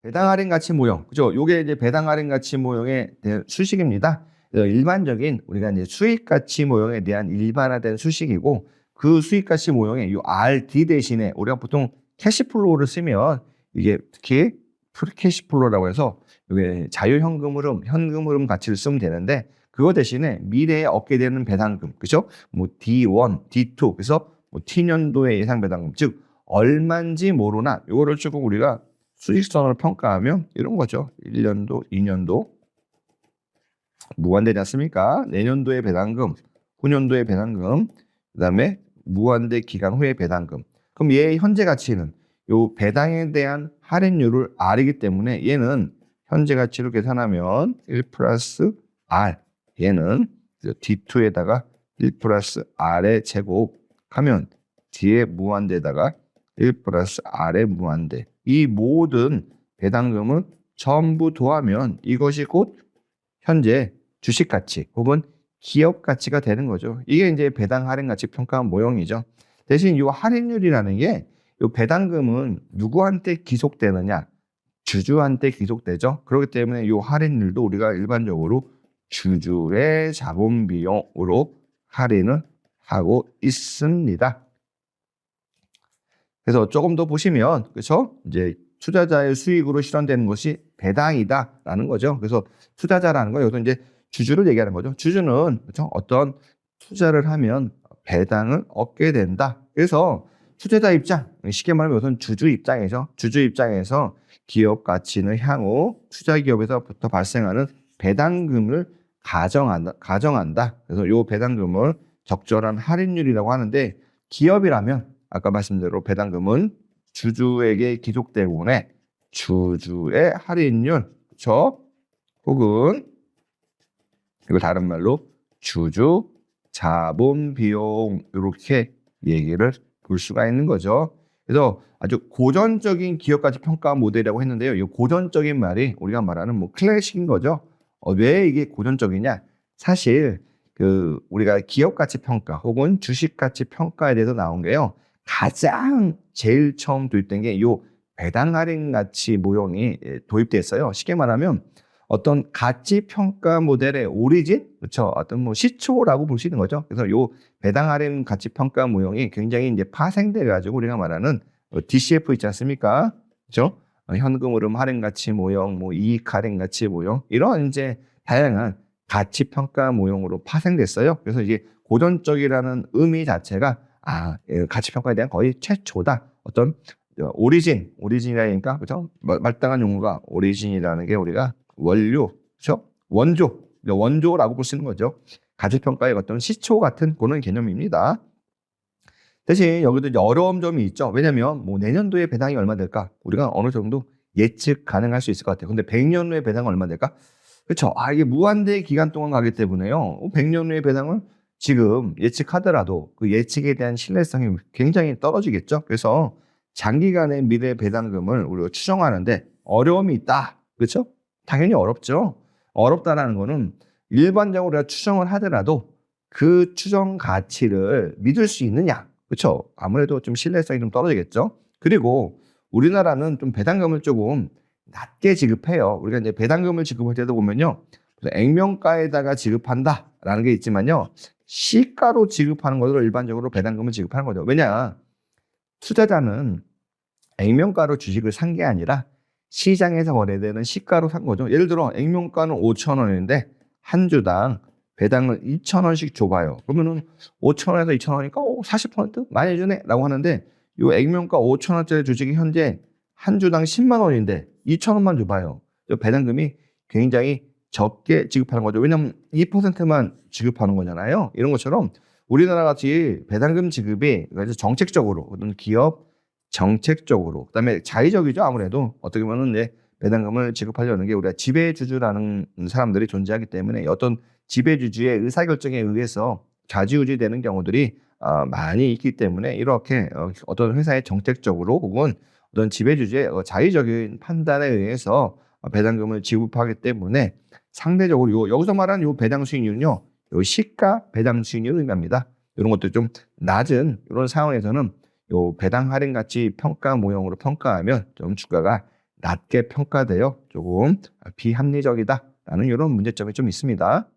배당 할인 가치 모형. 그죠? 요게 이제 배당 할인 가치 모형의 수식입니다. 일반적인 우리가 이제 수익 가치 모형에 대한 일반화된 수식이고 그 수익 가치 모형의 요 RD 대신에 우리가 보통 캐시플로우를 쓰면 이게 특히 프리캐시플로우라고 해서 이게 자유현금 흐름, 현금 흐름 가치를 쓰면 되는데 그거 대신에 미래에 얻게 되는 배당금, 그죠? 뭐 D1, D2, 그래서 뭐 T년도의 예상 배당금, 즉 얼마인지 모르나 요거를 조금 우리가 수익성을 평가하면 이런 거죠. 1년도, 2년도 무한대지 않습니까? 내년도의 배당금, 후년도의 배당금, 그다음에 무한대 기간 후의 배당금. 그럼 얘의 현재 가치는 요 배당에 대한 할인율을 R이기 때문에 얘는 현재 가치로 계산하면 1 플러스 R. 얘는 D2에다가 1 플러스 R의 제곱 하면 뒤에 무한대에다가 1 플러스 R의 무한대. 이 모든 배당금은 전부 더하면 이것이 곧 현재 주식 가치 혹은 기업 가치가 되는 거죠. 이게 이제 배당 할인 가치 평가 모형이죠. 대신 이 할인율이라는 게 이 배당금은 누구한테 기속되느냐? 주주한테 기속되죠. 그렇기 때문에 이 할인율도 우리가 일반적으로 주주의 자본 비용으로 할인을 하고 있습니다. 그래서 조금 더 보시면 그렇죠? 이제 투자자의 수익으로 실현되는 것이 배당이다라는 거죠. 그래서 투자자라는 거 여기서 이제 주주를 얘기하는 거죠. 주주는 그렇죠? 어떤 투자를 하면 배당을 얻게 된다. 그래서 투자자 입장, 쉽게 말하면 이것은 주주 입장이죠. 주주 입장에서 기업 가치는 향후 투자 기업에서부터 발생하는 배당금을 가정한다. 그래서 이 배당금을 적절한 할인율이라고 하는데 기업이라면 아까 말씀대로 배당금은 주주에게 기속되고에 주주의 할인율, 그렇죠? 혹은 이걸 다른 말로 주주 자본 비용 이렇게 얘기를 볼 수가 있는 거죠. 그래서 아주 고전적인 기업 가치 평가 모델이라고 했는데요. 이 고전적인 말이 우리가 말하는 뭐 클래식인 거죠. 왜 이게 고전적이냐? 사실 그 우리가 기업 가치 평가 혹은 주식 가치 평가에 대해서 나온 게요. 가장 제일 처음 도입된 게 이 배당 할인 가치 모형이 도입됐어요. 쉽게 말하면 어떤 가치 평가 모델의 오리진, 그렇죠? 어떤 뭐 시초라고 볼 수 있는 거죠. 그래서 요 배당 할인 가치 평가 모형이 굉장히 이제 파생돼 가지고 우리가 말하는 DCF 있지 않습니까? 그렇죠? 현금 흐름 할인 가치 모형, 뭐 이익 할인 가치 모형 이런 이제 다양한 가치 평가 모형으로 파생됐어요. 그래서 이게 고전적이라는 의미 자체가 가치 평가에 대한 거의 최초다. 어떤 오리진이라니까 그렇죠? 말당한 용어가 오리진이라는 게 우리가 원료, 그렇죠? 원조라고 볼 수 있는 거죠. 가치평가의 어떤 시초 같은 그런 개념입니다. 대신 여기도 이제 어려운 점이 있죠. 왜냐하면 뭐 내년도에 배당이 얼마 될까? 우리가 어느 정도 예측 가능할 수 있을 것 같아요. 근데 100년 후에 배당은 얼마 될까? 그렇죠. 이게 무한대 기간 동안 가기 때문에요. 100년 후의 배당을 지금 예측하더라도 그 예측에 대한 신뢰성이 굉장히 떨어지겠죠. 그래서 장기간의 미래 배당금을 우리가 추정하는데 어려움이 있다. 그렇죠? 당연히 어렵죠. 어렵다라는 거는 일반적으로 우리가 추정을 하더라도 그 추정 가치를 믿을 수 있느냐. 그렇죠? 아무래도 좀 신뢰성이 좀 떨어지겠죠. 그리고 우리나라는 좀 배당금을 조금 낮게 지급해요. 우리가 이제 배당금을 지급할 때도 보면요. 액면가에다가 지급한다라는 게 있지만요. 시가로 지급하는 것으로 일반적으로 배당금을 지급하는 거죠. 왜냐? 투자자는 액면가로 주식을 산 게 아니라 시장에서 거래되는 시가로 산 거죠. 예를 들어 액면가는 5,000원인데 한 주당 배당을 2,000원씩 줘봐요. 그러면은 5,000원에서 2,000원이니까 40% 많이 주네 라고 하는데 이 액면가 5,000원짜리 주식이 현재 한 주당 10만 원인데 2,000원만 줘봐요. 배당금이 굉장히 적게 지급하는 거죠. 왜냐하면 2%만 지급하는 거잖아요. 이런 것처럼 우리나라 같이 배당금 지급이 정책적으로 어떤 기업 정책적으로 그다음에 자의적이죠. 아무래도 어떻게 보면 이제 배당금을 지급하려는 게 우리가 지배주주라는 사람들이 존재하기 때문에 어떤 지배주주의 의사결정에 의해서 좌지우지되는 경우들이 많이 있기 때문에 이렇게 어떤 회사의 정책적으로 혹은 어떤 지배주주의 자의적인 판단에 의해서 배당금을 지급하기 때문에 상대적으로 여기서 말하는 요 배당 수익률은요, 요 시가 배당 수익률을 의미합니다. 이런 것들 좀 낮은 이런 상황에서는 요 배당 할인 가치 평가 모형으로 평가하면 좀 주가가 낮게 평가되어 조금 비합리적이다라는 이런 문제점이 좀 있습니다.